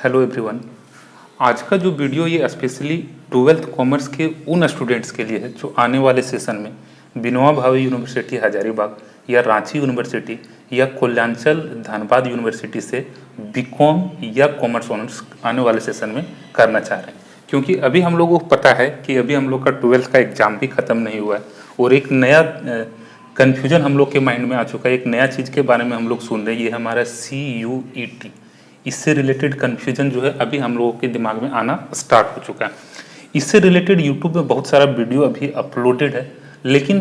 Hello everyone. आज का जो वीडियो ये स्पेशली 12th कॉमर्स के उन स्टूडेंट्स के लिए है जो आने वाले सेशन में विनोबा भावे यूनिवर्सिटी हजारीबाग या रांची यूनिवर्सिटी या कोल्यांचल धनबाद यूनिवर्सिटी से बीकॉम या कॉमर्स ऑनर्स आने वाले सेशन में करना चाह रहे हैं। क्योंकि अभी हम लोगों को पता है कि अभी हम लोग का 12th का एग्ज़ाम भी ख़त्म नहीं हुआ है और एक नया कन्फ्यूजन हम लोग के माइंड में आ चुका है। एक नया चीज़ के बारे में हम लोग सुन रहे हैं, ये हमारा CUET। इससे रिलेटेड कन्फ्यूजन जो है अभी हम लोगों के दिमाग में आना स्टार्ट हो चुका है। इससे रिलेटेड यूट्यूब में बहुत सारा वीडियो अभी अपलोडेड है, लेकिन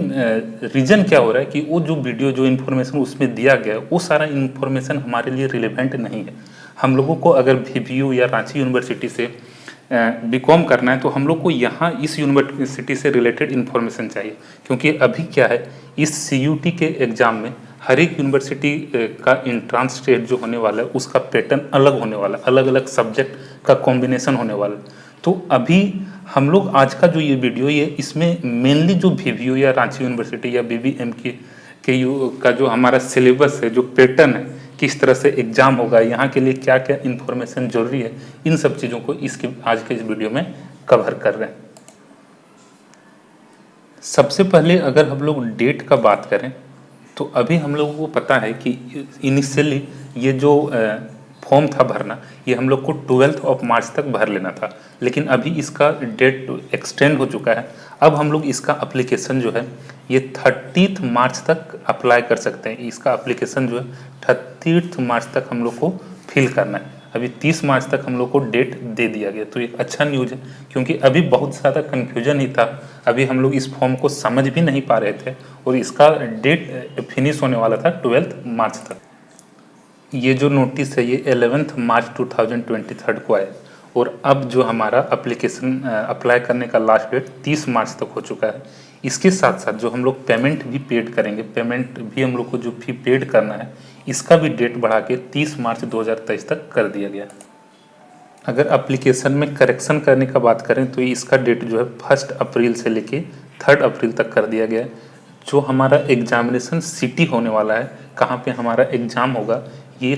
रीज़न क्या हो रहा है कि वो जो वीडियो जो इन्फॉर्मेशन उसमें दिया गया है वो सारा इन्फॉर्मेशन हमारे लिए रिलेवेंट नहीं है। हम लोगों को अगर VBU या रांची यूनिवर्सिटी से बीकॉम करना है तो हम लोग को यहाँ इस यूनिवर्सिटी से रिलेटेड इन्फॉर्मेशन चाहिए। क्योंकि अभी क्या है, इस CUT के एग्ज़ाम में हर एक यूनिवर्सिटी का इंट्रांस टेस्ट जो होने वाला है उसका पैटर्न अलग होने वाला है, अलग अलग सब्जेक्ट का कॉम्बिनेशन होने वाला है। तो अभी हम लोग आज का जो ये वीडियो ये इसमें मेनली जो VBU या रांची यूनिवर्सिटी या BBM का जो हमारा सिलेबस है, जो पैटर्न है, किस तरह से एग्ज़ाम होगा, यहाँ के लिए क्या क्या इन्फॉर्मेशन जरूरी है, इन सब चीज़ों को इसके आज के इस वीडियो में कवर कर रहे हैं। सबसे पहले अगर हम लोग डेट का बात करें तो अभी हम लोगों को पता है कि इनिशियली ये जो फॉर्म था भरना, ये हम लोग को 12 मार्च तक भर लेना था, लेकिन अभी इसका डेट एक्सटेंड हो चुका है। अब हम लोग इसका एप्लीकेशन जो है ये 30 मार्च तक अप्लाई कर सकते हैं। इसका एप्लीकेशन जो है 30 मार्च तक हम लोग को फिल करना है। अभी 30 मार्च तक हम लोग को डेट दे दिया गया, तो एक अच्छा न्यूज़ है। क्योंकि अभी बहुत ज़्यादा कन्फ्यूजन ही था, अभी हम लोग इस फॉर्म को समझ भी नहीं पा रहे थे और इसका डेट फिनिश होने वाला था 12 मार्च तक। ये जो नोटिस है ये 11 मार्च 2023 को आया और अब जो हमारा एप्लीकेशन अप्लाई करने का लास्ट डेट 30 मार्च तक हो चुका है। इसके साथ साथ जो हम लोग पेमेंट भी पेड करेंगे, पेमेंट भी हम लोग को जो फी पेड करना है, इसका भी डेट बढ़ा के 30 मार्च 2023 तक कर दिया गया। अगर एप्लीकेशन में करेक्शन करने का बात करें तो इसका डेट जो है 1 अप्रैल से लेके 3 अप्रैल तक कर दिया गया है। जो हमारा एग्जामिनेशन सिटी होने वाला है, कहाँ पे हमारा एग्ज़ाम होगा, ये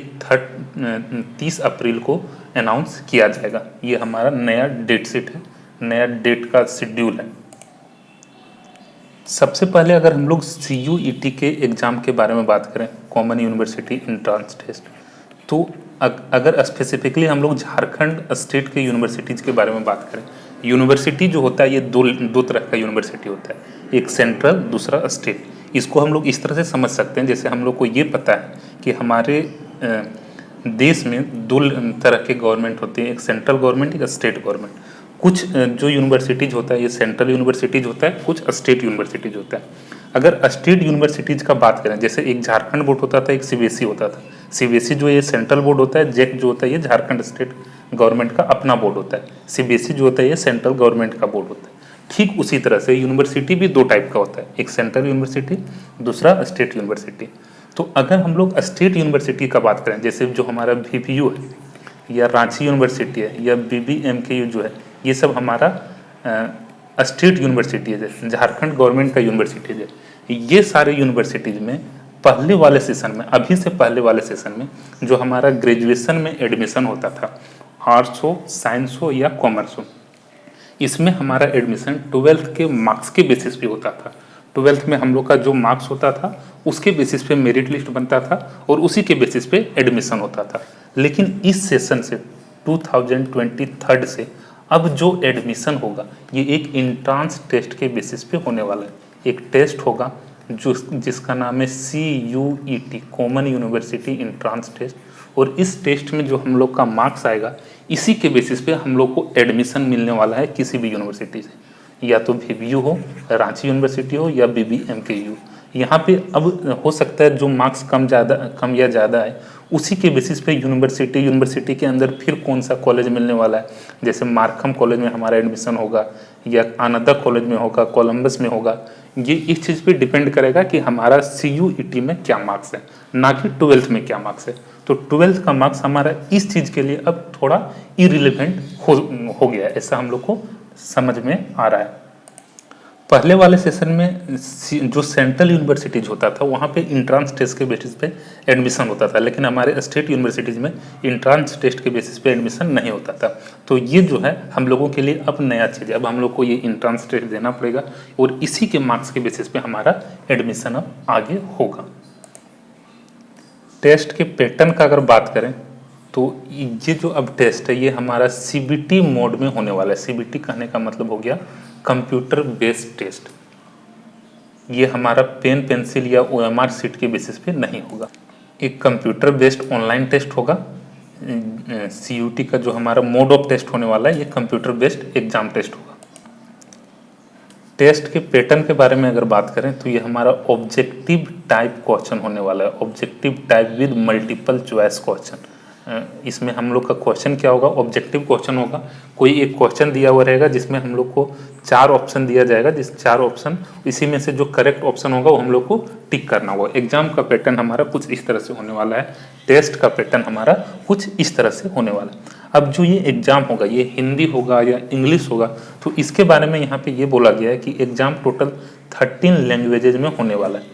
30 अप्रैल को अनाउंस किया जाएगा। ये हमारा नया डेट शीट है, नया डेट का शेड्यूल है। सबसे पहले अगर हम लोग CUET के एग्ज़ाम के बारे में बात करें, कॉमन यूनिवर्सिटी एंट्रेंस टेस्ट, तो अगर स्पेसिफिकली हम लोग झारखंड स्टेट के यूनिवर्सिटीज़ के बारे में बात करें, यूनिवर्सिटी जो होता है ये दो तरह का यूनिवर्सिटी होता है, एक सेंट्रल, दूसरा स्टेट। इसको हम लोग इस तरह से समझ सकते हैं, जैसे हम लोग को ये पता है कि हमारे देश में 2 तरह के गवर्नमेंट होते हैं, एक सेंट्रल गवर्नमेंट, एक स्टेट गवर्नमेंट। कुछ जो यूनिवर्सिटीज़ होता है ये सेंट्रल यूनिवर्सिटीज़ होता है, कुछ स्टेट यूनिवर्सिटीज़ होता है। अगर स्टेट यूनिवर्सिटीज़ का बात करें, जैसे एक झारखंड बोर्ड होता था, एक CBSE होता था। CBSE जो ये सेंट्रल बोर्ड होता है, JEC जो होता है ये झारखंड स्टेट गवर्नमेंट का अपना बोर्ड होता है, CBSE जो होता है ये सेंट्रल गवर्नमेंट का बोर्ड होता है। ठीक उसी तरह से यूनिवर्सिटी भी 2 टाइप का होता है, एक सेंट्रल यूनिवर्सिटी, दूसरा स्टेट यूनिवर्सिटी। तो अगर हम लोग स्टेट यूनिवर्सिटी का बात करें, जैसे जो हमारा VBU है या रांची यूनिवर्सिटी है या BBMKU जो है, ये सब हमारा स्टेट यूनिवर्सिटी है, जैसे झारखंड गवर्नमेंट का यूनिवर्सिटी है। ये सारे यूनिवर्सिटीज़ में पहले वाले सेशन में, अभी से पहले वाले सेशन में जो हमारा ग्रेजुएशन में एडमिशन होता था, आर्ट्स हो, साइंस हो या कॉमर्स हो, इसमें हमारा एडमिशन 12th के मार्क्स के बेसिस पे होता था। 12th में हम लोग का जो मार्क्स होता था उसके बेसिस पे मेरिट लिस्ट बनता था और उसी के बेसिस पे एडमिशन होता था। लेकिन इस सेशन से 2023 से अब जो एडमिशन होगा ये एक इंट्रांस टेस्ट के बेसिस पे होने वाला है। एक टेस्ट होगा जिसका नाम है CUET, common university entrance test, और इस टेस्ट में जो हम लोग का मार्क्स आएगा इसी के बेसिस पे हम लोग को एडमिशन मिलने वाला है किसी भी यूनिवर्सिटी से, या तो VBU हो, रांची यूनिवर्सिटी हो या BBMKU। यहाँ पे अब हो सकता है जो मार्क्स कम या ज़्यादा है उसी के बेसिस पे यूनिवर्सिटी के अंदर फिर कौन सा कॉलेज मिलने वाला है। जैसे मार्खम कॉलेज में हमारा एडमिशन होगा या आनंदा कॉलेज में होगा, कोलंबस में होगा। ये इस चीज़ पे डिपेंड करेगा कि हमारा CUET में क्या मार्क्स है, ना कि 12th में क्या मार्क्स है। तो 12th का मार्क्स हमारा इस चीज़ के लिए अब थोड़ा इरिलेवेंट हो गया है, ऐसा हम लोग को समझ में आ रहा है। पहले वाले सेशन में जो सेंट्रल यूनिवर्सिटीज होता था वहाँ पे इंट्रांस टेस्ट के बेसिस पे एडमिशन होता था, लेकिन हमारे स्टेट यूनिवर्सिटीज़ में इंट्रांस टेस्ट के बेसिस पे एडमिशन नहीं होता था। तो ये जो है हम लोगों के लिए अब नया चीज़ है, अब हम लोग को ये इंट्रांस टेस्ट देना पड़ेगा और इसी के मार्क्स के बेसिस पे हमारा एडमिशन अब आगे होगा। टेस्ट के पैटर्न का अगर बात करें तो ये जो अब टेस्ट है ये हमारा CBT मोड में होने वाला है। CBT कहने का मतलब हो गया कंप्यूटर बेस्ड टेस्ट। ये हमारा पेन पेंसिल या OMR सीट के बेसिस पे नहीं होगा, एक कंप्यूटर बेस्ड ऑनलाइन टेस्ट होगा। CUT का जो हमारा मोड ऑफ टेस्ट होने वाला है ये कंप्यूटर बेस्ड एग्जाम टेस्ट होगा। टेस्ट के पैटर्न के बारे में अगर बात करें तो ये हमारा ऑब्जेक्टिव टाइप क्वेश्चन होने वाला है, objective type with multiple choice question. इसमें हम लोग का क्वेश्चन क्या होगा, ऑब्जेक्टिव क्वेश्चन होगा। कोई एक क्वेश्चन दिया हुआ रहेगा जिसमें हम लोग को 4 ऑप्शन दिया जाएगा, जिस 4 ऑप्शन इसी में से जो करेक्ट ऑप्शन होगा वो हम लोग को टिक करना होगा। एग्जाम का पैटर्न हमारा कुछ इस तरह से होने वाला है, टेस्ट का पैटर्न हमारा कुछ इस तरह से होने वाला है। अब जो ये एग्जाम होगा ये हिंदी होगा या इंग्लिश होगा, तो इसके बारे में यहाँ पे ये बोला गया है कि एग्जाम टोटल 13 लैंग्वेजेज में होने वाला है,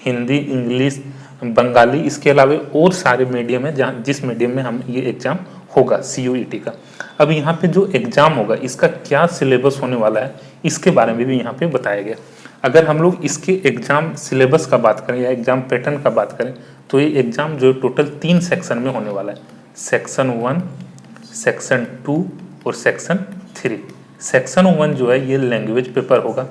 हिंदी, इंग्लिश, बंगाली, इसके अलावा और सारे मीडियम है जहाँ जिस मीडियम में हम ये एग्ज़ाम होगा CUET का। अब यहाँ पे जो एग्ज़ाम होगा इसका क्या सिलेबस होने वाला है इसके बारे में भी यहाँ पे बताया गया। अगर हम लोग इसके एग्ज़ाम सिलेबस का बात करें या एग्ज़ाम पैटर्न का बात करें तो ये एग्ज़ाम जो टोटल 3 सेक्शन में होने वाला है, सेक्शन 1, सेक्शन 2 और सेक्शन 3। सेक्शन 1 जो है ये लैंग्वेज पेपर होगा,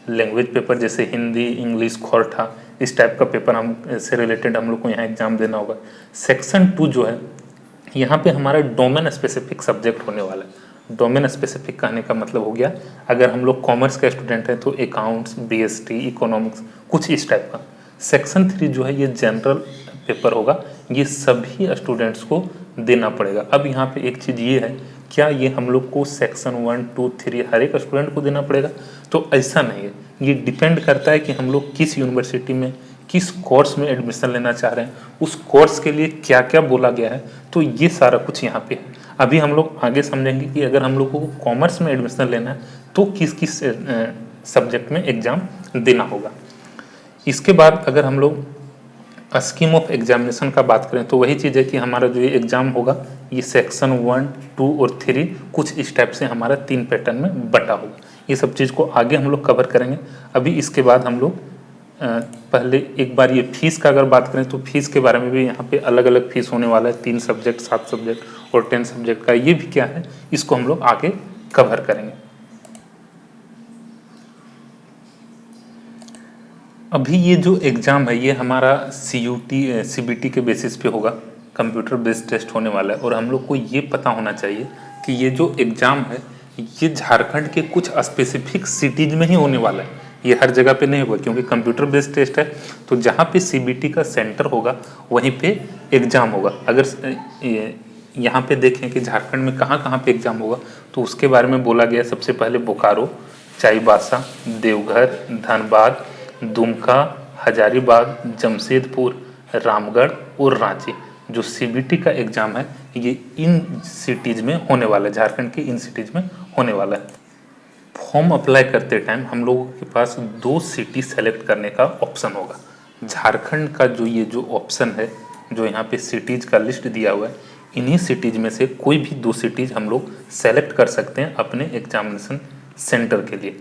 लैंग्वेज पेपर जैसे हिंदी, इंग्लिश, खोरठा, इस टाइप का पेपर हम से रिलेटेड हम लोग को यहाँ एग्जाम देना होगा। सेक्शन 2 जो है यहाँ पे हमारा डोमेन स्पेसिफिक सब्जेक्ट होने वाला है। डोमेन स्पेसिफिक कहने का मतलब हो गया अगर हम लोग कॉमर्स का स्टूडेंट हैं तो अकाउंट्स, BST, इकोनॉमिक्स, कुछ इस टाइप का। सेक्शन 3 जो है ये जनरल पेपर होगा, ये सभी स्टूडेंट्स को देना पड़ेगा। अब यहाँ पे एक चीज़ ये है, क्या ये हम लोग को सेक्शन 1, 2, 3 हर एक स्टूडेंट को देना पड़ेगा? तो ऐसा नहीं है, ये डिपेंड करता है कि हम लोग किस यूनिवर्सिटी में किस कोर्स में एडमिशन लेना चाह रहे हैं, उस कोर्स के लिए क्या क्या बोला गया है। तो ये सारा कुछ यहाँ पे है। अभी हम लोग आगे समझेंगे कि अगर हम लोगों को कॉमर्स में एडमिशन लेना है तो किस किस सब्जेक्ट में एग्ज़ाम देना होगा। इसके बाद अगर हम लोग स्कीम ऑफ एग्जामिनेशन का बात करें तो वही चीज़ है कि हमारा जो ये एग्ज़ाम होगा ये सेक्शन 1, 2 और 3 कुछ इस टाइप से हमारा 3 पैटर्न में बटा होगा। ये सब चीज़ को आगे हम लोग कवर करेंगे। अभी इसके बाद हम लोग पहले एक बार ये फीस का अगर बात करें तो फीस के बारे में भी यहाँ पे अलग अलग फीस होने वाला है, 3 सब्जेक्ट, 7 सब्जेक्ट और 10 सब्जेक्ट का। ये भी क्या है इसको हम लोग आगे कवर करेंगे। अभी ये जो एग्ज़ाम है ये हमारा CBT के बेसिस पे होगा, कंप्यूटर बेस्ड टेस्ट होने वाला है। और हम लोग को ये पता होना चाहिए कि ये जो एग्ज़ाम है ये झारखंड के कुछ स्पेसिफिक सिटीज़ में ही होने वाला है, ये हर जगह पे नहीं होगा क्योंकि कंप्यूटर बेस्ड टेस्ट है। तो जहाँ पे CBT का सेंटर होगा वहीं पे एग्ज़ाम होगा। अगर यहाँ पे देखें कि झारखंड में कहाँ कहाँ पे एग्ज़ाम होगा तो उसके बारे में बोला गया। सबसे पहले बोकारो, चाईबासा, देवघर, धनबाद, दुमका, हजारीबाग, जमशेदपुर, रामगढ़ और रांची। जो CBT का एग्ज़ाम है ये इन सिटीज़ में होने वाला है, झारखंड के इन सिटीज़ में होने वाला है। फॉर्म अप्लाई करते टाइम हम लोगों के पास 2 सिटी सेलेक्ट करने का ऑप्शन होगा। झारखंड का ये जो ऑप्शन है, जो यहाँ पे सिटीज़ का लिस्ट दिया हुआ है, इन्हीं सिटीज़ में से कोई भी 2 सिटीज़ हम लोग सेलेक्ट कर सकते हैं अपने एग्जामिनेशन सेंटर के लिए।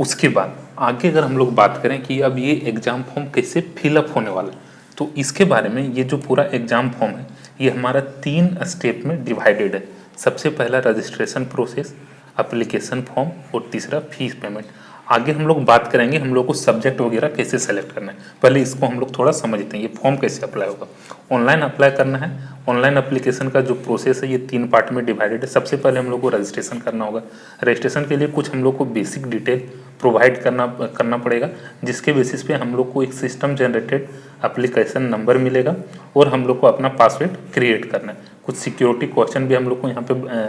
उसके बाद आगे अगर हम लोग बात करें कि अब ये एग्ज़ाम फॉर्म कैसे फिलअप होने वाला है, तो इसके बारे में ये जो पूरा एग्ज़ाम फॉर्म है ये हमारा 3 स्टेप में डिवाइडेड है। सबसे पहला रजिस्ट्रेशन प्रोसेस, एप्लीकेशन फॉर्म और तीसरा फीस पेमेंट। आगे हम लोग बात करेंगे हम लोग को सब्जेक्ट वगैरह कैसे सेलेक्ट करना है, पहले इसको हम लोग थोड़ा समझते हैं। ये फॉर्म कैसे अप्लाई होगा, ऑनलाइन अप्लाई करना है। ऑनलाइन एप्लीकेशन का जो प्रोसेस है ये 3 पार्ट में डिवाइडेड है। सबसे पहले हम लोग को रजिस्ट्रेशन करना होगा। रजिस्ट्रेशन के लिए कुछ हम लोग को बेसिक डिटेल प्रोवाइड करना पड़ेगा, जिसके बेसिस पे हम लोग को एक सिस्टम जनरेटेड एप्लीकेशन नंबर मिलेगा और हम लोग को अपना पासवर्ड क्रिएट करना है। कुछ सिक्योरिटी क्वेश्चन भी हम लोग को यहाँ पे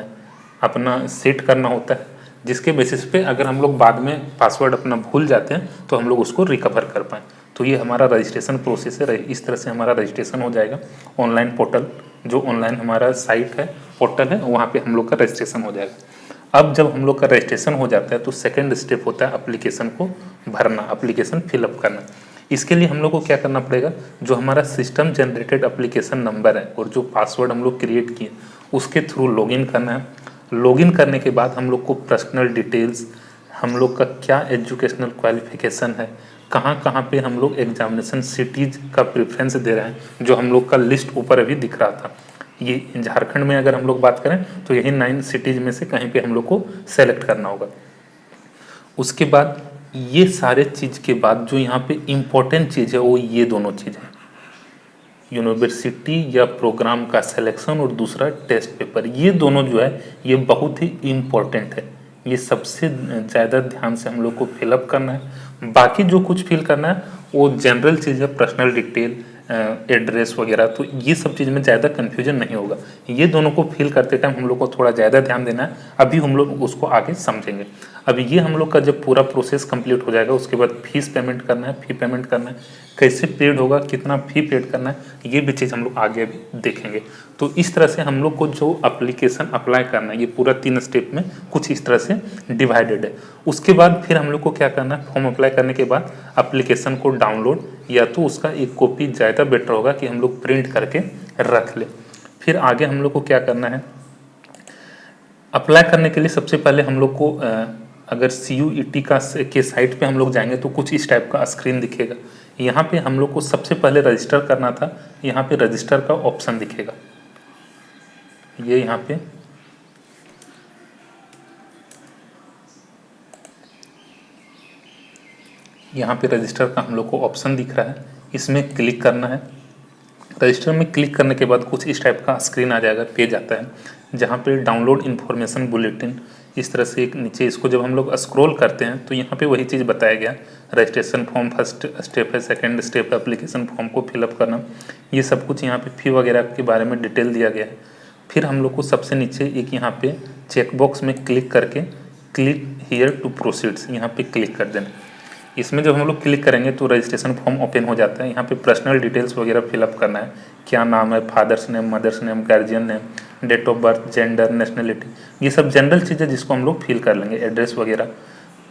अपना सेट करना होता है, जिसके बेसिस पे अगर हम लोग बाद में पासवर्ड अपना भूल जाते हैं तो हम लोग उसको रिकवर कर पाएँ। तो ये हमारा रजिस्ट्रेशन प्रोसेस है। इस तरह से हमारा रजिस्ट्रेशन हो जाएगा। ऑनलाइन पोर्टल, जो ऑनलाइन हमारा साइट है, पोर्टल है, वहाँ पे हम लोग का रजिस्ट्रेशन हो जाएगा। अब जब हम लोग का रजिस्ट्रेशन हो जाता है तो सेकेंड स्टेप होता है एप्लीकेशन को भरना, एप्लीकेशन फिलअप करना। इसके लिए हम लोग को क्या करना पड़ेगा, जो हमारा सिस्टम जनरेटेड एप्लीकेशन नंबर है और जो पासवर्ड हम लोग क्रिएट किए उसके थ्रू लॉगिन करना है। लॉगिन करने के बाद हम लोग को पर्सनल डिटेल्स, हम लोग का क्या एजुकेशनल क्वालिफिकेशन है, कहाँ कहाँ पे हम लोग एग्जामिनेशन सिटीज का प्रेफरेंस दे रहे हैं, जो हम लोग का लिस्ट ऊपर अभी दिख रहा था। ये झारखंड में अगर हम लोग बात करें तो यही 9 सिटीज में से कहीं पे हम लोग को सेलेक्ट करना होगा। उसके बाद ये सारे चीज़ के बाद जो यहाँ पे इम्पोर्टेंट चीज़ है वो ये दोनों चीज़ है, यूनिवर्सिटी या प्रोग्राम का सिलेक्शन और दूसरा टेस्ट पेपर। ये दोनों जो है ये बहुत ही इम्पोर्टेंट है, ये सबसे ज़्यादा ध्यान से हम लोग को फिलअप करना है। बाकी जो कुछ फिल करना है वो जनरल चीज़ है, पर्सनल डिटेल, एड्रेस वगैरह, तो ये सब चीज़ में ज़्यादा कन्फ्यूजन नहीं होगा। ये दोनों को फिल करते टाइम हम लोग को थोड़ा ज़्यादा ध्यान देना है, अभी हम लोग उसको आगे समझेंगे। अभी ये हम लोग का जब पूरा प्रोसेस कंप्लीट हो जाएगा उसके बाद फीस पेमेंट करना है, फी पेमेंट करना है, कैसे पेड होगा, कितना फी पेड करना है, ये भी चीज़ हम लोग आगे भी देखेंगे। तो इस तरह से हम लोग को जो एप्लीकेशन अप्लाई करना है ये पूरा 3 स्टेप में कुछ इस तरह से डिवाइडेड है। उसके बाद फिर हम लोग को क्या करना है, फॉर्म अप्लाई करने के बाद एप्लीकेशन को डाउनलोड या तो उसका एक कॉपी ज़्यादा बेटर होगा कि हम लोग प्रिंट करके रख लें। फिर आगे हम लोग को क्या करना है, अप्लाई करने के लिए सबसे पहले हम लोग को अगर CUET के साइट पे हम लोग जाएंगे तो कुछ इस टाइप का स्क्रीन दिखेगा। यहाँ पे हम लोग को सबसे पहले रजिस्टर करना था, यहाँ पे रजिस्टर का ऑप्शन दिखेगा, ये यहाँ पे रजिस्टर का हम लोग को ऑप्शन दिख रहा है, इसमें क्लिक करना है। रजिस्टर में क्लिक करने के बाद कुछ इस टाइप का स्क्रीन आ जाएगा, पेज आता है जहाँ पे डाउनलोड इन्फॉर्मेशन बुलेटिन, इस तरह से एक नीचे इसको जब हम लोग स्क्रॉल करते हैं तो यहाँ पे वही चीज़ बताया गया, रजिस्ट्रेशन फॉर्म फर्स्ट स्टेप है, सेकंड स्टेप एप्लीकेशन फॉर्म को फिलअप करना, ये सब कुछ यहाँ पे फी वगैरह के बारे में डिटेल दिया गया है। फिर हम लोग को सबसे नीचे एक यहाँ पे चेकबॉक्स में क्लिक करके क्लिक हियर टू प्रोसीड्स यहाँ पे क्लिक कर देना। इसमें जब हम लोग क्लिक करेंगे तो रजिस्ट्रेशन फॉर्म ओपन हो जाता है। यहाँ पे पर्सनल डिटेल्स वगैरह फिलअप करना है, क्या नाम है, father's name, mother's name, guardian name, date of birth, gender, nationality, ये सब जनरल चीज़ें जिसको हम लोग फिल कर लेंगे। एड्रेस वगैरह,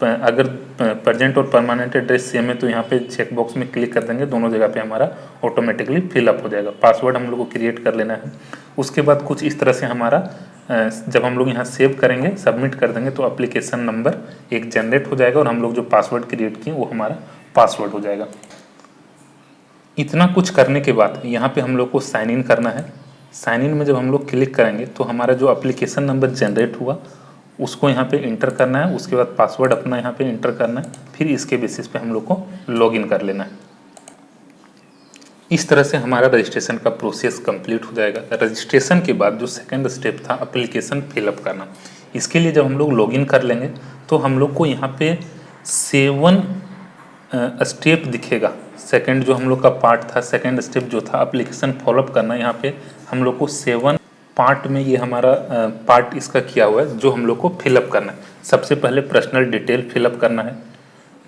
अगर प्रेजेंट और परमानेंट एड्रेस सेम है तो यहाँ पे चेकबॉक्स में क्लिक कर देंगे, दोनों जगह पे हमारा ऑटोमेटिकली फिलअप हो जाएगा। पासवर्ड हम लोग को क्रिएट कर लेना है। उसके बाद कुछ इस तरह से हमारा जब हम लोग यहाँ सेव करेंगे, सबमिट कर देंगे तो एप्लीकेशन नंबर एक जनरेट हो जाएगा और हम लोग जो पासवर्ड क्रिएट किए वो हमारा पासवर्ड हो जाएगा। इतना कुछ करने के बाद यहाँ पे हम लोग को साइन इन करना है। साइन इन में जब हम लोग क्लिक करेंगे तो हमारा जो एप्लीकेशन नंबर जनरेट हुआ उसको यहाँ पे इंटर करना है, उसके बाद पासवर्ड अपना यहाँ पे इंटर करना है, फिर इसके बेसिस पे हम लोग को लॉगिन कर लेना है। इस तरह से हमारा रजिस्ट्रेशन का प्रोसेस कंप्लीट हो जाएगा। रजिस्ट्रेशन के बाद जो सेकंड स्टेप था एप्लीकेशन फिलअप करना, इसके लिए जब हम लोग लॉगिन कर लेंगे तो हम लोग को यहाँ पे 7 स्टेप दिखेगा। सेकंड जो हम लोग का पार्ट था, सेकंड स्टेप जो था एप्लीकेशन फॉलोअप करना, यहाँ पे हम लोग को 7 पार्ट में ये हमारा पार्ट इसका किया हुआ है जो हम लोग को फिलअप करना है। सबसे पहले पर्सनल डिटेल फिलअप करना है,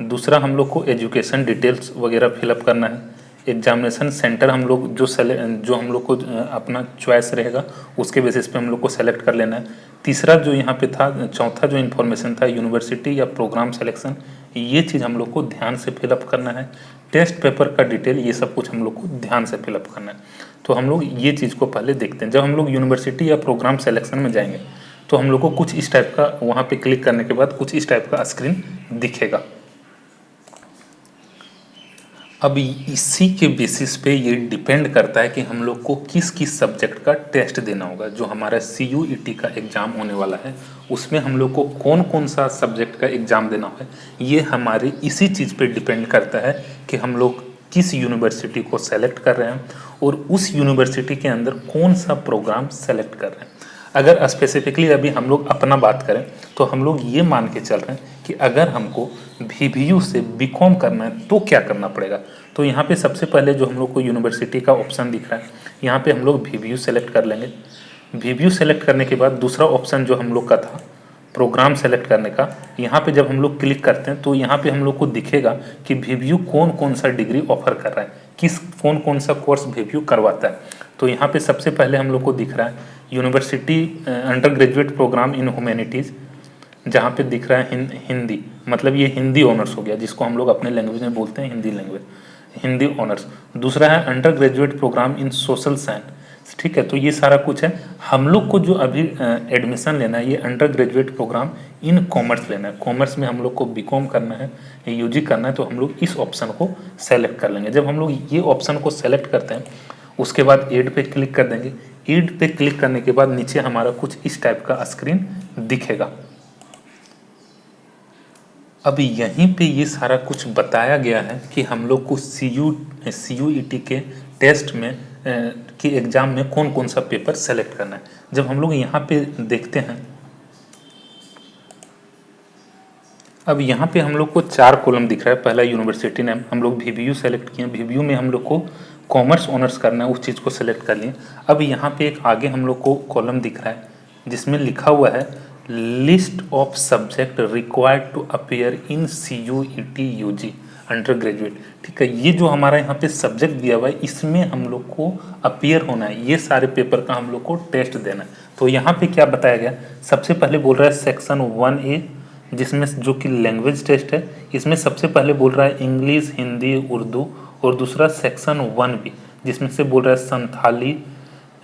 दूसरा हम लोग को एजुकेशन डिटेल्स वगैरह फिलअप करना है, एग्जामिनेशन सेंटर हम लोग जो हम लोग को अपना चॉइस रहेगा उसके बेसिस पे हम लोग को सेलेक्ट कर लेना है। तीसरा जो यहाँ पे था, चौथा जो इन्फॉर्मेशन था यूनिवर्सिटी या प्रोग्राम सिलेक्शन, ये चीज़ हम लोग को ध्यान से फिलअप करना है। टेस्ट पेपर का डिटेल, ये सब कुछ हम लोग को ध्यान से फिलअप करना है। तो हम लोग ये चीज़ को पहले देखते हैं। जब हम लोग यूनिवर्सिटी या प्रोग्राम सिलेक्शन में जाएंगे तो हम लोग को कुछ इस टाइप का, वहाँ पे क्लिक करने के बाद कुछ इस टाइप का स्क्रीन दिखेगा। अब इसी के बेसिस पे ये डिपेंड करता है कि हम लोग को किस किस सब्जेक्ट का टेस्ट देना होगा। जो हमारा CUET का एग्ज़ाम होने वाला है उसमें हम लोग को कौन कौन सा सब्जेक्ट का एग्ज़ाम देना होगा, ये हमारी इसी चीज़ पे डिपेंड करता है कि हम लोग किस यूनिवर्सिटी को सेलेक्ट कर रहे हैं और उस यूनिवर्सिटी के अंदर कौन सा प्रोग्राम सेलेक्ट कर रहे हैं। अगर स्पेसिफिकली अभी हम लोग अपना बात करें तो हम लोग ये मान के चल रहे हैं कि अगर हमको VBU से BCom करना है तो क्या करना पड़ेगा। तो यहाँ पे सबसे पहले जो हम लोग को यूनिवर्सिटी का ऑप्शन दिख रहा है, यहाँ पे हम लोग VBU सेलेक्ट कर लेंगे। VBU सेलेक्ट करने के बाद दूसरा ऑप्शन जो हम लोग का था प्रोग्राम सेलेक्ट करने का, यहाँ पे जब हम लोग क्लिक करते हैं तो यहाँ पे हम लोग को दिखेगा कि VBU कौन कौन सा डिग्री ऑफर कर रहा है, कौन कौन सा कोर्स VBU करवाता है। तो यहाँ पे सबसे पहले हम लोग को दिख रहा है यूनिवर्सिटी अंडर ग्रेजुएट प्रोग्राम इन ह्यूमैनिटीज़, जहाँ पे दिख रहा है हिंदी, मतलब ये हिंदी ऑनर्स हो गया, जिसको हम लोग अपने लैंग्वेज में बोलते हैं हिंदी लैंग्वेज, हिंदी ऑनर्स। दूसरा है अंडर ग्रेजुएट प्रोग्राम इन सोशल साइंस, ठीक है। तो ये सारा कुछ है। हम लोग को जो अभी एडमिशन लेना है, ये undergraduate programme in commerce लेना है। कॉमर्स में हम लोग को बीकॉम करना है, यूजी करना है, तो हम लोग इस ऑप्शन को सेलेक्ट कर लेंगे। जब हम लोग ये ऑप्शन को सेलेक्ट करते हैं, उसके बाद एड पे क्लिक कर देंगे। एड पे क्लिक करने के बाद नीचे हमारा कुछ इस टाइप का स्क्रीन दिखेगा। अब यहीं पे ये सारा कुछ बताया गया है कि हम लोग को CUET के टेस्ट में के एग्ज़ाम में कौन कौन सा पेपर सेलेक्ट करना है। जब हम लोग यहाँ पे देखते हैं, अब यहाँ पे हम लोग को 4 कॉलम दिख रहा है। पहला यूनिवर्सिटी नेम, हम लोग VBU सेलेक्ट किए। VBU में हम लोग को कॉमर्स ऑनर्स करना है, उस चीज़ को सेलेक्ट कर लिए। अब यहाँ पे एक आगे हम लोग को कॉलम दिख रहा है जिसमें लिखा हुआ है list of subject required to appear in CUET UG undergraduate, ठीक है। ये जो हमारा यहाँ पे सब्जेक्ट दिया हुआ है, इसमें हम लोग को अपीयर होना है, ये सारे पेपर का हम लोग को टेस्ट देना है। तो यहाँ पे क्या बताया गया, सबसे पहले बोल रहा है सेक्शन 1A, जिसमें जो कि लैंग्वेज टेस्ट है। इसमें सबसे पहले बोल रहा है इंग्लिश, हिंदी, उर्दू, और दूसरा सेक्शन 1B जिसमें से बोल रहा है संथाली,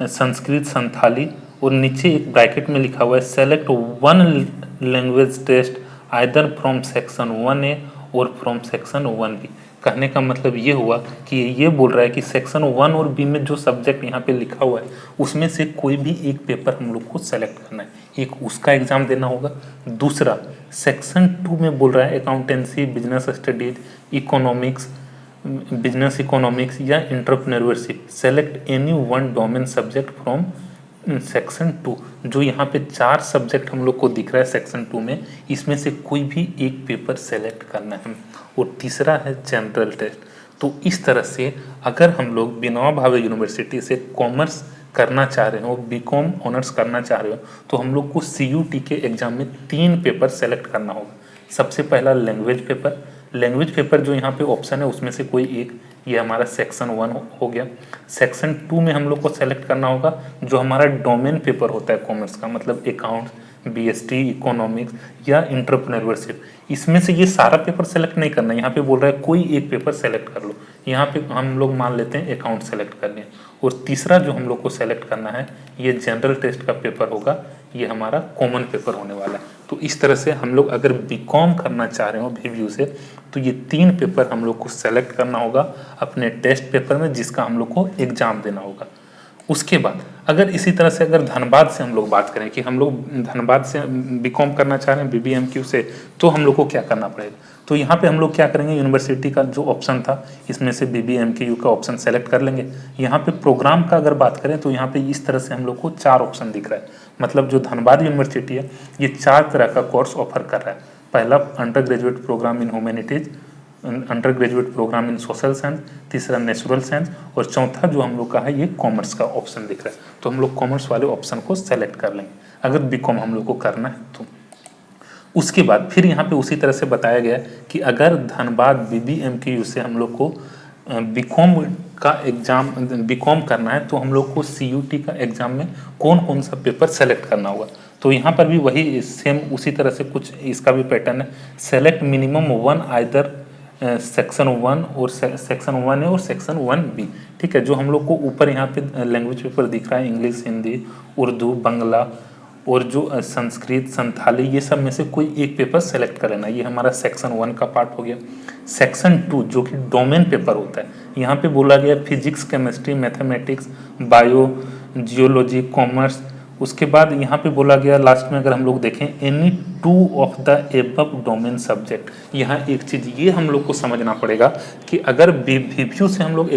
संस्कृत, संथाली, और नीचे एक ब्रैकेट में लिखा हुआ है select one language test either from section 1A और फ्रॉम सेक्शन 1B। कहने का मतलब ये हुआ कि ये बोल रहा है कि सेक्शन 1 और B में जो सब्जेक्ट यहाँ पे लिखा हुआ है, उसमें से कोई भी एक पेपर हम लोग को सेलेक्ट करना है। एक उसका एग्जाम देना होगा। दूसरा सेक्शन 2 में बोल रहा है accountancy, business studies, economics, business economics या entrepreneurship, select any one domain subject from section 2। जो यहाँ पे 4 सब्जेक्ट हम लोग को दिख रहा है सेक्शन 2 में, इसमें से कोई भी एक पेपर सेलेक्ट करना है। और तीसरा है जनरल टेस्ट। तो इस तरह से अगर हम लोग विनोबा भावे यूनिवर्सिटी से कॉमर्स करना चाह रहे हो, बीकॉम ऑनर्स करना चाह रहे हो, तो हम लोग को CUT के एग्जाम में 3 पेपर सेलेक्ट करना होगा। सबसे पहला लैंग्वेज पेपर। लैंग्वेज पेपर जो यहाँ पे ऑप्शन है उसमें से कोई एक, ये हमारा सेक्शन 1 हो गया। सेक्शन 2 में हम लोग को सेलेक्ट करना होगा जो हमारा डोमेन पेपर होता है कॉमर्स का, मतलब अकाउंट्स, BST, इकोनॉमिक्स या एंटरप्रेन्योरशिप। इसमें से ये सारा पेपर सेलेक्ट नहीं करना है। यहाँ पे बोल रहा है कोई एक पेपर सेलेक्ट कर लो। यहाँ पे हम लोग मान लेते हैं अकाउंट सेलेक्ट कर लें। और तीसरा जो हम लोग को सेलेक्ट करना है, ये जनरल टेस्ट का पेपर होगा, ये हमारा कॉमन पेपर होने वाला है। तो इस तरह से हम लोग अगर बीकॉम करना चाह रहे हो VBU से, तो ये 3 पेपर हम लोग को सेलेक्ट करना होगा अपने टेस्ट पेपर में, जिसका हम लोग को एग्जाम देना होगा। उसके बाद अगर इसी तरह से अगर धनबाद से हम लोग बात करें कि हम लोग धनबाद से बीकॉम करना चाह रहे हैं BBMQ से, तो हम लोग को क्या करना पड़ेगा। तो यहाँ पे हम लोग क्या करेंगे, यूनिवर्सिटी का जो ऑप्शन था इसमें से BBMQ का ऑप्शन सेलेक्ट कर लेंगे। यहाँ पे प्रोग्राम का अगर बात करें तो यहाँ पे इस तरह से हम लोग को 4 ऑप्शन दिख रहा है। मतलब जो धनबाद यूनिवर्सिटी है ये 4 तरह का कोर्स ऑफर कर रहा है। पहला अंडर ग्रेजुएट प्रोग्राम इन ह्यूमैनिटीज, अंडर ग्रेजुएट प्रोग्राम इन सोशल साइंस, तीसरा नेचुरल साइंस, और चौथा जो हम लोग का है ये कॉमर्स का ऑप्शन दिख रहा है। तो हम लोग कॉमर्स वाले ऑप्शन को सेलेक्ट कर लेंगे अगर बीकॉम हम लोग को करना है तो। उसके बाद फिर यहाँ पे उसी तरह से बताया गया कि अगर धनबाद BBMQ से हम लोग को बीकॉम का एग्जाम बीकॉम करना है, तो हम लोग को CUT का एग्जाम में कौन कौन सा पेपर सेलेक्ट करना होगा। तो यहाँ पर भी वही सेम उसी तरह से कुछ इसका भी पैटर्न है। सेलेक्ट मिनिमम 1 आइदर सेक्शन 1 और सेक्शन 1A और सेक्शन 1B, ठीक है। जो हम लोग को ऊपर यहाँ पे लैंग्वेज पेपर दिख रहा है, इंग्लिश, हिंदी, उर्दू, बंगला और जो संस्कृत, संथाली, ये सब में से कोई एक पेपर सेलेक्ट कर लेना। ये हमारा सेक्शन 1 का पार्ट हो गया। सेक्शन 2 जो कि डोमेन पेपर होता है, यहाँ पे बोला गया physics, chemistry, mathematics, bio, geology, commerce. उसके बाद यहाँ पे बोला गया लास्ट में अगर हम लोग देखें any 2 of the above domain subject. यहाँ एक चीज़ ये हम लोग को समझना पड़ेगा कि अगर VBU से हम लोग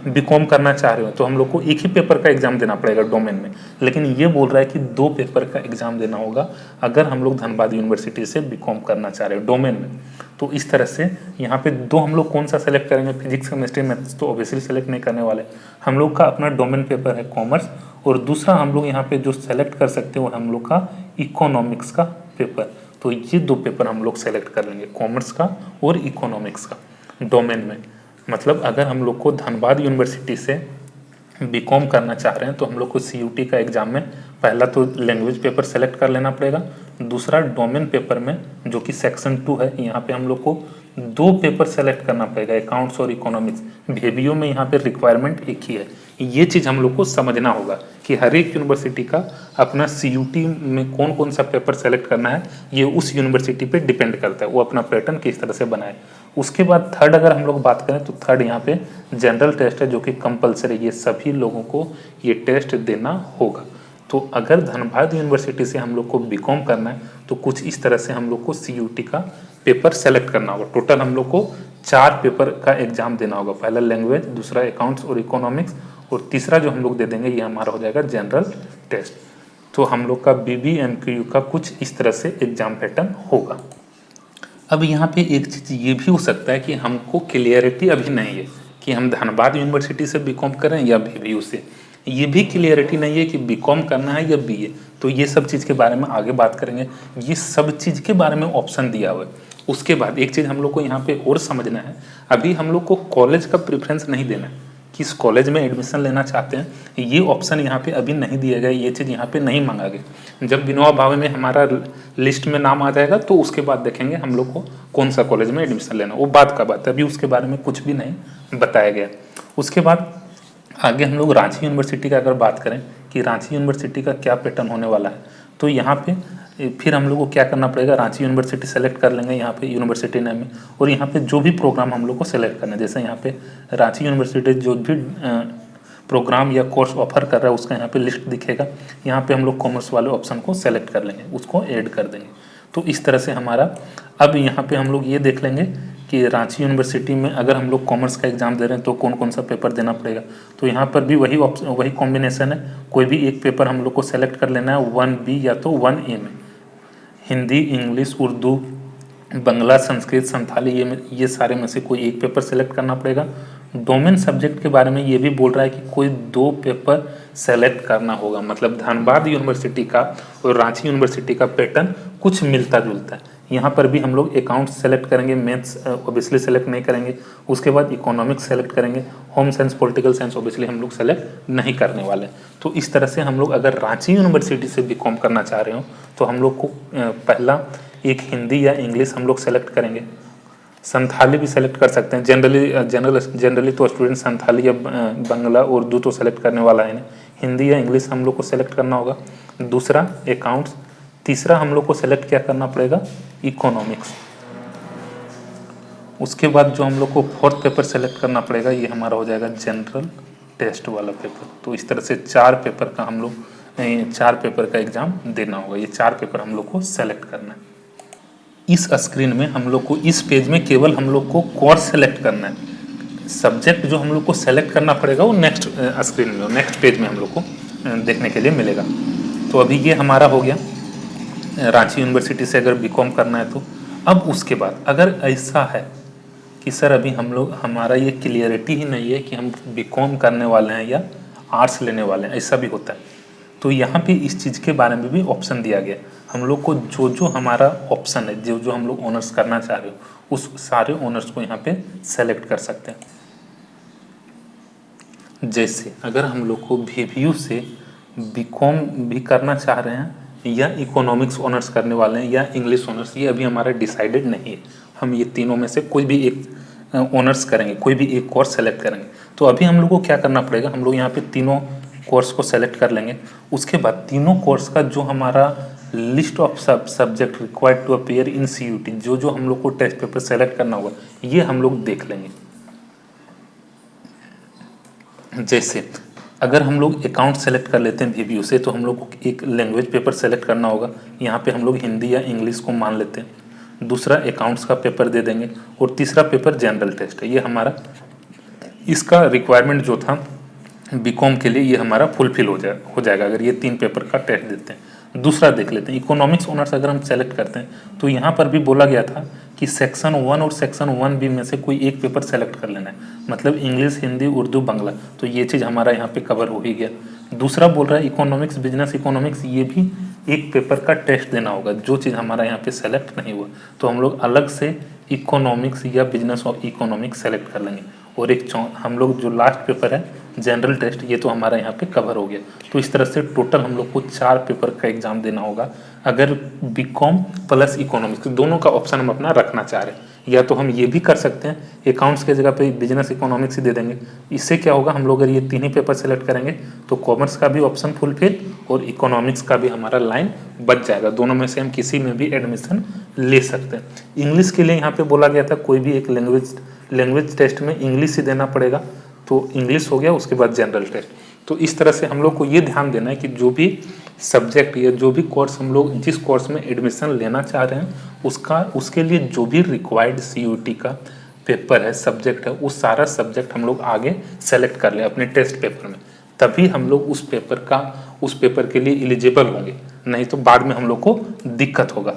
बीकॉम करना चाह रहे हो तो हम लोग को एक ही पेपर का एग्जाम देना पड़ेगा डोमेन में, लेकिन ये बोल रहा है कि 2 पेपर का एग्जाम देना होगा अगर हम लोग धनबाद यूनिवर्सिटी से बीकॉम करना चाह रहे हो डोमेन में। तो इस तरह से यहाँ पे 2 हम लोग कौन सा सेलेक्ट करेंगे, फिजिक्स, केमिस्ट्री, मैथ्स तो ऑब्वियसली सेलेक्ट नहीं करने वाले। हम लोग का अपना डोमेन पेपर है कॉमर्स, और दूसरा हम लोग यहाँ पे जो सेलेक्ट कर सकते हैं वो हम लोग का इकोनॉमिक्स का पेपर। तो ये 2 पेपर हम लोग सेलेक्ट कर लेंगे, कॉमर्स का और इकोनॉमिक्स का डोमेन में। मतलब अगर हम लोग को धनबाद यूनिवर्सिटी से बीकॉम करना चाह रहे हैं तो हम लोग को सीयूटी का एग्ज़ाम में पहला तो लैंग्वेज पेपर सेलेक्ट कर लेना पड़ेगा। दूसरा डोमेन पेपर में जो कि सेक्शन 2 है, यहाँ पे हम लोग को 2 पेपर सेलेक्ट करना पड़ेगा, अकाउंट्स और इकोनॉमिक्स। भेबियो में यहाँ पे रिक्वायरमेंट एक ही है। ये चीज़ हम लोग को समझना होगा कि हर एक यूनिवर्सिटी का अपना सीयूटी में कौन कौन सा पेपर सेलेक्ट करना है, ये उस यूनिवर्सिटी पे डिपेंड करता है, वो अपना पैटर्न किस तरह से बनाए। उसके बाद थर्ड अगर हम लोग बात करें तो थर्ड यहाँ पे जनरल टेस्ट है जो कि कंपलसरी, ये सभी लोगों को ये टेस्ट देना होगा। तो अगर धनबाद यूनिवर्सिटी से हम लोग को बीकॉम करना है तो कुछ इस तरह से हम लोग को सीयूटी का पेपर सेलेक्ट करना होगा। टोटल हम लोग को 4 पेपर का एग्जाम देना होगा, पहला लैंग्वेज, दूसरा अकाउंट्स और इकोनॉमिक्स, और तीसरा जो हम लोग दे देंगे ये हमारा हो जाएगा जनरल टेस्ट। तो हम लोग का बीबीएमक्यू का कुछ इस तरह से एग्जाम पैटर्न होगा। अब यहाँ पे एक चीज़ ये भी हो सकता है कि हमको क्लियरिटी अभी नहीं है कि हम धनबाद यूनिवर्सिटी से बीकॉम करें या बीबीयू से, ये भी क्लियरिटी नहीं है कि बीकॉम करना है या बीए। तो ये सब चीज़ के बारे में आगे बात करेंगे, ये सब चीज़ के बारे में ऑप्शन दिया हुआ है। उसके बाद एक चीज़ हम लोग को यहाँ पे और समझना है, अभी हम लोग को कॉलेज का प्रेफरेंस नहीं देना है, किस कॉलेज में एडमिशन लेना चाहते हैं ये ऑप्शन यहाँ पे अभी नहीं दिया गया, ये चीज़ यहाँ पे नहीं मांगा गया। जब विनोबा भावे में हमारा लिस्ट में नाम आ जाएगा तो उसके बाद देखेंगे हम लोग को कौन सा कॉलेज में एडमिशन लेना, वो बात का बात है, अभी उसके बारे में कुछ भी नहीं बताया गया। उसके बाद आगे हम लोग रांची यूनिवर्सिटी का अगर बात करें कि रांची यूनिवर्सिटी का क्या पैटर्न होने वाला है, तो यहाँ पे फिर हम लोग को क्या करना पड़ेगा, रांची यूनिवर्सिटी सेलेक्ट कर लेंगे यहाँ पे यूनिवर्सिटी नेम में, और यहाँ पे जो भी प्रोग्राम हम लोग को सेलेक्ट करना है, जैसे यहाँ पे रांची यूनिवर्सिटी जो भी प्रोग्राम या कोर्स ऑफर कर रहा है उसका यहाँ पे लिस्ट दिखेगा, यहाँ पे हम लोग कॉमर्स वाले ऑप्शन को सेलेक्ट कर लेंगे, उसको ऐड कर देंगे। तो इस तरह से हमारा अब यहाँ पे हम लोग ये देख लेंगे कि रांची यूनिवर्सिटी में अगर हम लोग कॉमर्स का एग्ज़ाम दे रहे हैं तो कौन कौन सा पेपर देना पड़ेगा। तो यहाँ पर भी वही कॉम्बिनेशन है, कोई भी एक पेपर हम लोग को सेलेक्ट कर लेना है 1B या तो 1A में, हिंदी, इंग्लिश, उर्दू, बंगला, संस्कृत, संथाली, ये सारे में से कोई एक पेपर सेलेक्ट करना पड़ेगा। डोमेन सब्जेक्ट के बारे में ये भी बोल रहा है कि कोई 2 पेपर सेलेक्ट करना होगा, मतलब धनबाद यूनिवर्सिटी का और रांची यूनिवर्सिटी का पैटर्न कुछ मिलता जुलता है। यहाँ पर भी हम लोग अकाउंट्स सेलेक्ट करेंगे, मैथ्स ऑब्वियसली सेलेक्ट नहीं करेंगे, उसके बाद इकोनॉमिक्स सेलेक्ट करेंगे, home science, political science obviously हम लोग सेलेक्ट नहीं करने वाले। तो इस तरह से हम लोग अगर रांची यूनिवर्सिटी से बीकॉम करना चाह रहे हो तो हम लोग को पहला एक हिंदी या इंग्लिश हम लोग सेलेक्ट करेंगे, संथाली भी सेलेक्ट कर सकते हैं, जनरली तो स्टूडेंट संथाली या बंगला, उर्दू तो सेलेक्ट करने वाला है नहीं, हिंदी या इंग्लिश हम लोग को सेलेक्ट करना होगा। दूसरा अकाउंट्स, तीसरा हम लोग को सेलेक्ट क्या करना पड़ेगा, इकोनॉमिक्स। उसके बाद जो हम लोग को 4th पेपर सेलेक्ट करना पड़ेगा ये हमारा हो जाएगा जनरल टेस्ट वाला पेपर। तो इस तरह से 4 पेपर का हम लोग 4 पेपर का एग्जाम देना होगा, ये 4 पेपर हम लोग को सेलेक्ट करना है। इस स्क्रीन में हम लोग को इस पेज में केवल हम लोग को कोर्स सेलेक्ट करना है, सब्जेक्ट जो हम लोग को सेलेक्ट करना पड़ेगा वो नेक्स्ट स्क्रीन में, नेक्स्ट पेज में हम लोग को देखने के लिए मिलेगा। तो अभी ये हमारा हो गया रांची यूनिवर्सिटी से अगर बीकॉम करना है तो। अब उसके बाद अगर ऐसा है कि सर अभी हमारा ये क्लियरिटी ही नहीं है कि हम बीकॉम करने वाले हैं या आर्ट्स लेने वाले हैं, ऐसा भी होता है, तो यहाँ पे इस चीज़ के बारे में भी ऑप्शन दिया गया। हम लोग को जो हमारा ऑप्शन है, जो हम लोग ऑनर्स करना चाह रहे हो उस सारे ऑनर्स को यहाँ पे सेलेक्ट कर सकते हैं। जैसे अगर हम लोग को बीबीयू से बीकॉम भी करना चाह रहे हैं या इकोनॉमिक्स ऑनर्स करने वाले हैं या इंग्लिश ऑनर्स, ये अभी हमारा डिसाइडेड नहीं है, हम ये तीनों में से कोई भी एक ऑनर्स करेंगे, कोई भी एक कोर्स सेलेक्ट करेंगे। तो अभी हम लोग को क्या करना पड़ेगा, हम लोग यहाँ पे तीनों कोर्स को सेलेक्ट कर लेंगे। उसके बाद तीनों कोर्स का जो हमारा list of subject required to appear in CUT, जो हम लोग को टेस्ट पेपर सेलेक्ट करना होगा ये हम लोग देख लेंगे। जैसे अगर हम लोग अकाउंट सेलेक्ट कर लेते हैं बीबीयू से तो हम लोग को एक लैंग्वेज पेपर सेलेक्ट करना होगा, यहाँ पे हम लोग हिंदी या इंग्लिश को मान लेते हैं, दूसरा अकाउंट्स का पेपर दे देंगे और तीसरा पेपर जनरल टेस्ट है। ये हमारा इसका रिक्वायरमेंट जो था बीकॉम के लिए ये हमारा फुलफिल हो जाएगा अगर ये 3 पेपर का टेस्ट देते हैं। दूसरा देख लेते हैं इकोनॉमिक्स ऑनर्स अगर हम सेलेक्ट करते हैं तो यहाँ पर भी बोला गया था कि सेक्शन 1 और सेक्शन 1B में से कोई एक पेपर सेलेक्ट कर लेना है, मतलब इंग्लिश, हिंदी, उर्दू, बांग्ला, तो ये चीज़ हमारा यहाँ पे कवर हो ही गया। दूसरा बोल रहा है इकोनॉमिक्स, बिजनेस इकोनॉमिक्स, ये भी एक पेपर का टेस्ट देना होगा, जो चीज़ हमारा यहाँ पे सेलेक्ट नहीं हुआ तो हम लोग अलग से इकोनॉमिक्स या बिजनेस ऑफ इकोनॉमिक्स सेलेक्ट कर लेंगे। और एक हम लोग जो लास्ट पेपर है जनरल टेस्ट, ये तो हमारा यहाँ पे कवर हो गया। तो इस तरह से टोटल हम लोग को 4 पेपर का एग्जाम देना होगा अगर बीकॉम प्लस इकोनॉमिक्स दोनों का ऑप्शन हम अपना रखना चाह रहे हैं। या तो हम ये भी कर सकते हैं, अकाउंट्स के जगह पे बिजनेस इकोनॉमिक्स ही दे देंगे। इससे क्या होगा, हम लोग अगर ये 3 ही पेपर सेलेक्ट करेंगे तो कॉमर्स का भी ऑप्शन फुलफिल और इकोनॉमिक्स का भी हमारा लाइन बच जाएगा। दोनों में से हम किसी में भी एडमिशन ले सकते हैं। इंग्लिश के लिए यहाँ पे बोला गया था कोई भी एक लैंग्वेज टेस्ट में इंग्लिश ही देना पड़ेगा, तो इंग्लिश हो गया, उसके बाद जनरल टेस्ट। तो इस तरह से हम लोग को ये ध्यान देना है कि जो भी सब्जेक्ट या जो भी कोर्स हम लोग जिस कोर्स में एडमिशन लेना चाह रहे हैं उसके लिए जो भी रिक्वायर्ड CUET का पेपर है, सब्जेक्ट है, उस सारा सब्जेक्ट हम लोग आगे सेलेक्ट कर लें अपने टेस्ट पेपर में, तभी हम लोग उस पेपर के लिए एलिजिबल होंगे, नहीं तो बाद में हम लोग को दिक्कत होगा।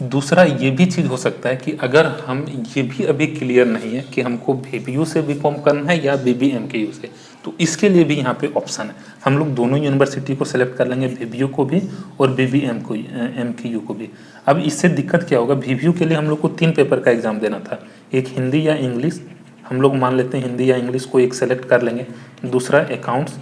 दूसरा ये भी चीज़ हो सकता है कि अगर हम ये भी अभी क्लियर नहीं है कि हमको VBU से बीकॉम करना है या BBMKU से, तो इसके लिए भी यहाँ पे ऑप्शन है। हम लोग दोनों यूनिवर्सिटी को सेलेक्ट कर लेंगे, VBU को भी और BBMKU को भी। अब इससे दिक्कत क्या होगा, VBU के लिए हम लोग को 3 पेपर का एग्ज़ाम देना था, एक हिंदी या इंग्लिश, हम लोग मान लेते हैं हिंदी या इंग्लिश को एक सेलेक्ट कर लेंगे, दूसरा अकाउंट्स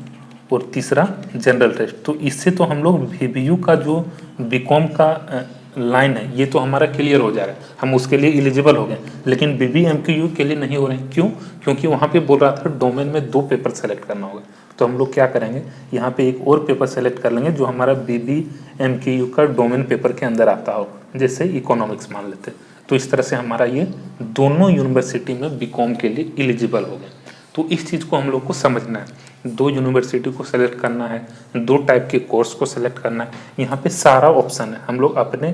और तीसरा जनरल टेस्ट। तो इससे तो हम लोग VBU का जो बीकॉम का लाइन है ये तो हमारा क्लियर हो जा रहा है, हम उसके लिए एलिजिबल हो गए। लेकिन BBMKU के लिए नहीं हो रहे हैं, क्यों? क्योंकि वहाँ पे बोल रहा था डोमेन में 2 पेपर सेलेक्ट करना होगा। तो हम लोग क्या करेंगे, यहाँ पे एक और पेपर सेलेक्ट कर लेंगे जो हमारा BBMKU का डोमेन पेपर के अंदर आता हो, जैसे इकोनॉमिक्स मान लेते। तो इस तरह से हमारा ये दोनों यूनिवर्सिटी में बीकॉम के लिए एलिजिबल हो गए। तो इस चीज़ को हम लोग को समझना है, 2 यूनिवर्सिटी को सेलेक्ट करना है, 2 टाइप के कोर्स को सेलेक्ट करना है, यहाँ पे सारा ऑप्शन है, हम लोग अपने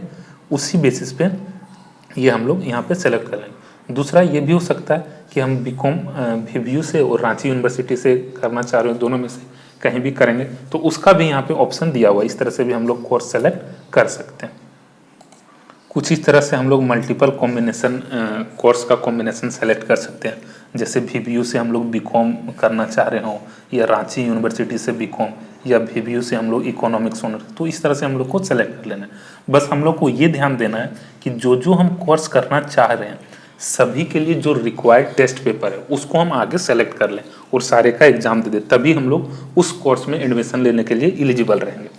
उसी बेसिस पे ये हम लोग यहाँ पे सेलेक्ट कर लेंगे। दूसरा ये भी हो सकता है कि हम बीकॉम VBU से और रांची यूनिवर्सिटी से करना चाह रहे हो, दोनों में से कहीं भी करेंगे, तो उसका भी यहाँ पे ऑप्शन दिया हुआ है। इस तरह से भी हम लोग कोर्स सेलेक्ट कर सकते हैं। कुछ इस तरह से हम लोग मल्टीपल कॉम्बिनेशन कोर्स का कॉम्बिनेशन सेलेक्ट कर सकते हैं, जैसे VBU से हम लोग बीकॉम करना चाह रहे हों, या रांची यूनिवर्सिटी से बीकॉम, या VBU से हम लोग इकोनॉमिक्स ऑनर। तो इस तरह से हम लोग को सेलेक्ट कर लेना है। बस हम लोग को ये ध्यान देना है कि जो जो हम कोर्स करना चाह रहे हैं सभी के लिए जो रिक्वायर्ड टेस्ट पेपर है उसको हम आगे सेलेक्ट कर लें और सारे का एग्जाम दे दें, तभी हम लोग उस कोर्स में एडमिशन लेने के लिए एलिजिबल रहेंगे।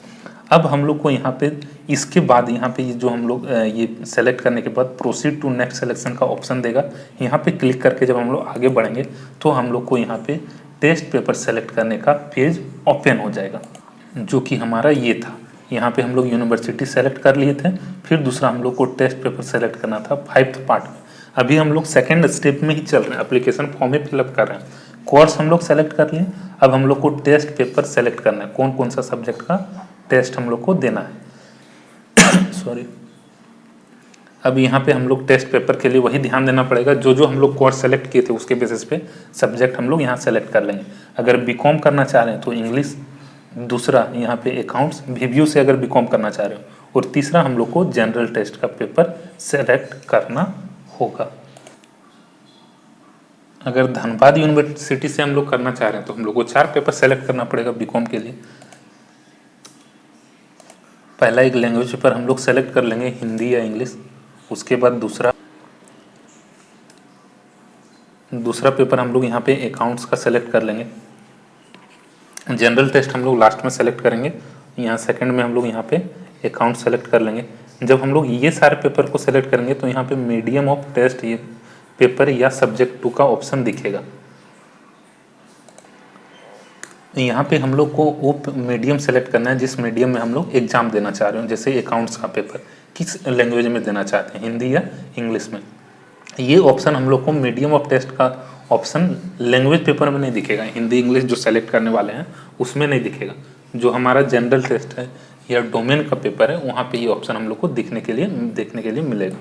अब हम लोग को यहाँ पे इसके बाद यहाँ पे जो हम लोग ये सेलेक्ट करने के बाद प्रोसीड टू नेक्स्ट सिलेक्शन का ऑप्शन देगा। यहाँ पे क्लिक करके जब हम लोग आगे बढ़ेंगे तो हम लोग को यहाँ पे टेस्ट पेपर सेलेक्ट करने का पेज ओपन हो जाएगा, जो कि हमारा ये था। यहाँ पे हम लोग यूनिवर्सिटी सेलेक्ट कर लिए थे, फिर दूसरा हम लोग को टेस्ट पेपर सेलेक्ट करना था 5th पार्ट में। अभी हम लोग 2nd स्टेप में ही चल रहे हैं, एप्लीकेशन फॉर्म में फिलअप कर रहे हैं। कोर्स हम लोग सेलेक्ट कर लिए, अब हम लोग को टेस्ट पेपर सेलेक्ट करना है, कौन कौन सा सब्जेक्ट का टेस्ट हम लोग को देना है। सॉरी, अब यहाँ पे हम लोग टेस्ट पेपर के लिए वही ध्यान देना पड़ेगा, जो जो हम लोग कोर्स सेलेक्ट किए थे उसके बेसिस पे सब्जेक्ट हम लोग यहाँ सेलेक्ट कर लेंगे। अगर बीकॉम करना चाह रहे हैं तो इंग्लिश, दूसरा यहाँ पे अकाउंट्स, VBU से अगर बीकॉम करना चाह रहे हो, और तीसरा हम लोग को जनरल टेस्ट का पेपर सेलेक्ट करना होगा। अगर धनबाद यूनिवर्सिटी से हम लोग करना चाह रहे हैं तो हम लोग को 4 पेपर सेलेक्ट करना पड़ेगा बीकॉम के लिए। पहला एक लैंग्वेज पेपर हम लोग सेलेक्ट कर लेंगे, हिंदी या इंग्लिश। उसके बाद दूसरा पेपर हम लोग यहाँ पे अकाउंट्स का सेलेक्ट कर लेंगे। जनरल टेस्ट हम लोग लास्ट में सेलेक्ट करेंगे, यहाँ 2nd में हम लोग यहाँ पे अकाउंट सेलेक्ट कर लेंगे। जब हम लोग ये सारे पेपर को सेलेक्ट करेंगे तो यहाँ पे मीडियम ऑफ टेस्ट ये पेपर या सब्जेक्ट 2 का ऑप्शन दिखेगा। यहाँ पे हम लोग को वो मीडियम सेलेक्ट करना है जिस मीडियम में हम लोग एग्जाम देना चाह रहे हो। जैसे अकाउंट्स का पेपर किस लैंग्वेज में देना चाहते हैं, हिंदी या इंग्लिश में। ये ऑप्शन हम लोग को मीडियम ऑफ टेस्ट का ऑप्शन लैंग्वेज पेपर में नहीं दिखेगा, हिंदी इंग्लिश जो सेलेक्ट करने वाले हैं उसमें नहीं दिखेगा। जो हमारा जनरल टेस्ट है या डोमेन का पेपर है वहाँ पे ये ऑप्शन हम लोग को देखने के लिए मिलेगा।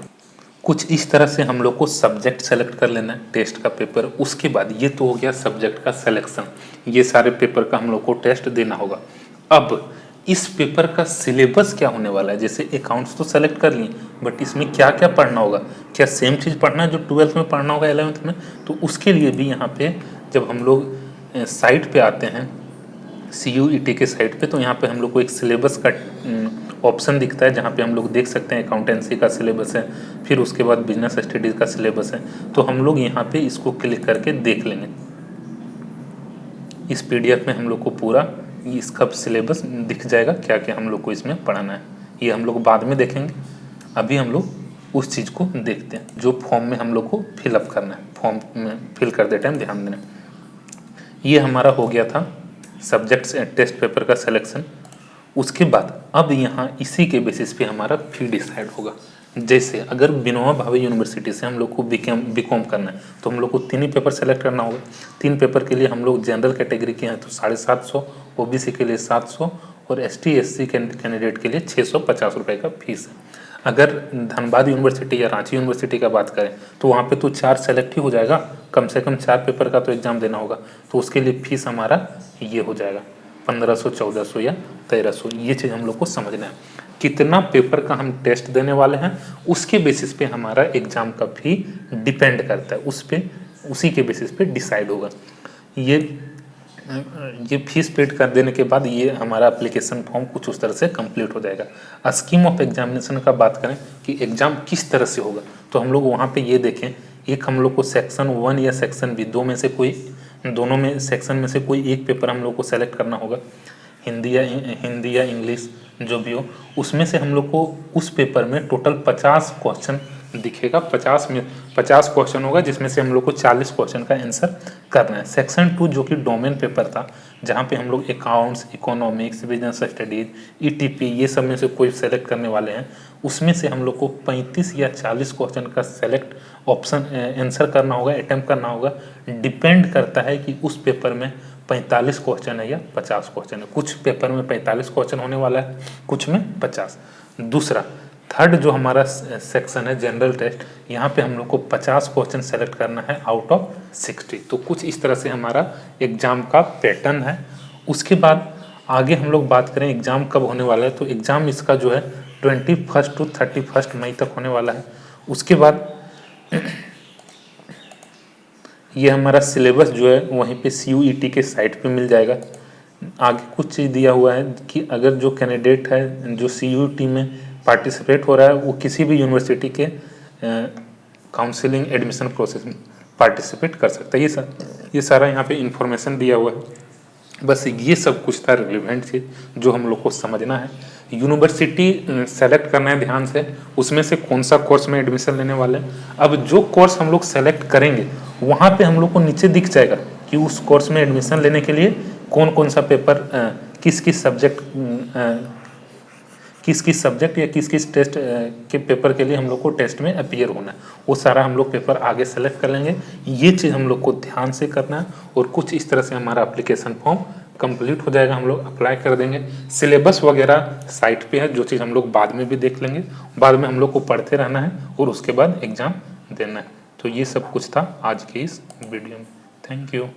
कुछ इस तरह से हम लोग को सब्जेक्ट सेलेक्ट कर लेना है टेस्ट का पेपर। उसके बाद ये तो हो गया सब्जेक्ट का सिलेक्शन, ये सारे पेपर का हम लोग को टेस्ट देना होगा। अब इस पेपर का सिलेबस क्या होने वाला है, जैसे अकाउंट्स तो सेलेक्ट कर लिए, बट इसमें क्या क्या पढ़ना होगा, क्या सेम चीज़ पढ़ना है जो 12th में पढ़ना होगा 11th में। तो उसके लिए भी यहाँ पे जब हम लोग साइट पे आते हैं CUET के साइट पे, तो यहाँ पे हम लोग को एक सिलेबस का ऑप्शन दिखता है जहाँ पे हम लोग देख सकते हैं अकाउंटेंसी का सिलेबस है, फिर उसके बाद बिजनेस स्टडीज़ का सिलेबस है। तो हम लोग यहाँ पे इसको क्लिक करके देख लेंगे। इस PDF में हम लोग को पूरा इसका सिलेबस दिख जाएगा, क्या क्या हम लोग को इसमें पढ़ना है। ये हम लोग बाद में देखेंगे, अभी हम लोग उस चीज़ को देखते हैं जो फॉर्म में हम लोग को फिलअप करना है। फॉर्म में फिल करते टाइम ध्यान देना। ये हमारा हो गया था सब्जेक्ट्स एंड टेस्ट पेपर का सिलेक्शन। उसके बाद अब यहाँ इसी के बेसिस पे हमारा फी डिसाइड होगा। जैसे अगर विनोबा भावे यूनिवर्सिटी से हम लोग को बीकॉम करना है तो हम लोग को 3 ही पेपर सेलेक्ट करना होगा। 3 पेपर के लिए हम लोग जनरल कैटेगरी के हैं तो 750, OBC के लिए 700 और ST SC कैंडिडेट के लिए 650 रुपये का फीस है। अगर धनबाद यूनिवर्सिटी या रांची यूनिवर्सिटी का बात करें तो वहाँ पे तो 4 सेलेक्ट ही हो जाएगा, कम से कम 4 पेपर का तो एग्ज़ाम देना होगा, तो उसके लिए फीस हमारा ये हो जाएगा 1500, 1400 या 1300। ये चीज़ हम लोग को समझना है। कितना पेपर का हम टेस्ट देने वाले हैं उसके बेसिस पे हमारा एग्ज़ाम का फी डिपेंड करता है, उसी के बेसिस पे डिसाइड होगा। ये फीस पेड कर देने के बाद ये हमारा एप्लीकेशन फॉर्म कुछ उस तरह से कंप्लीट हो जाएगा। स्कीम ऑफ एग्जामिनेशन का बात करें कि एग्ज़ाम किस तरह से होगा, तो हम लोग वहाँ पे ये देखें, एक हम लोग को सेक्शन 1 या सेक्शन B दोनों में सेक्शन में से कोई एक पेपर हम लोग को सेलेक्ट करना होगा। हिंदी या इंग्लिश जो भी हो, उसमें से हम लोग को उस पेपर में टोटल 50 क्वेश्चन दिखेगा। 50 क्वेश्चन होगा जिसमें से हम लोग को 40 क्वेश्चन का आंसर करना है। सेक्शन 2 जो कि डोमेन पेपर था, जहाँ पे हम लोग accounts, economics, business studies, ETP ये सब में से कोई सेलेक्ट करने वाले हैं। उसमें से हम लोग को 35 या 40 क्वेश्चन का सेलेक्ट ऑप्शन आंसर करना होगा, अटैम्प्ट करना होगा। डिपेंड करता है कि उस पेपर में 45 क्वेश्चन है या 50 क्वेश्चन है। कुछ पेपर में 45 क्वेश्चन होने वाला है, कुछ में 50। दूसरा, थर्ड जो हमारा सेक्शन है जनरल टेस्ट, यहाँ पे हम लोग को 50 क्वेश्चन सेलेक्ट करना है आउट ऑफ 60। तो कुछ इस तरह से हमारा एग्ज़ाम का पैटर्न है। उसके बाद आगे हम लोग बात करें एग्ज़ाम कब होने वाला है, तो एग्ज़ाम इसका जो है 21 to 31 मई तक होने वाला है। उसके बाद ये हमारा सिलेबस जो है वहीं पे CUET के साइट पे मिल जाएगा। आगे कुछ चीज़ दिया हुआ है कि अगर जो कैंडिडेट है जो CUET में पार्टिसिपेट हो रहा है वो किसी भी यूनिवर्सिटी के काउंसलिंग एडमिशन प्रोसेस में पार्टिसिपेट कर सकता है। ये सारा यहाँ पे इंफॉर्मेशन दिया हुआ है। बस ये सब कुछ था रिलेवेंट चीज़ जो हम लोग को समझना है। यूनिवर्सिटी सेलेक्ट करना है ध्यान से, उसमें से कौन सा कोर्स में एडमिशन लेने वाले हैं। अब जो कोर्स हम लोग सेलेक्ट करेंगे वहाँ पे हम लोग को नीचे दिख जाएगा कि उस कोर्स में एडमिशन लेने के लिए कौन कौन सा पेपर, किस किस सब्जेक्ट या किस किस टेस्ट के पेपर के लिए हम लोग को टेस्ट में अपीयर होना है। वो सारा हम लोग पेपर आगे सेलेक्ट कर लेंगे। ये चीज़ हम लोग को ध्यान से करना है और कुछ इस तरह से हमारा एप्लीकेशन फॉर्म कंप्लीट हो जाएगा। हम लोग अप्लाई कर देंगे। सिलेबस वगैरह साइट पे है, जो चीज़ हम लोग बाद में भी देख लेंगे। बाद में हम लोग को पढ़ते रहना है और उसके बाद एग्ज़ाम देना है। तो ये सब कुछ था आज के इस वीडियो में। Thank you.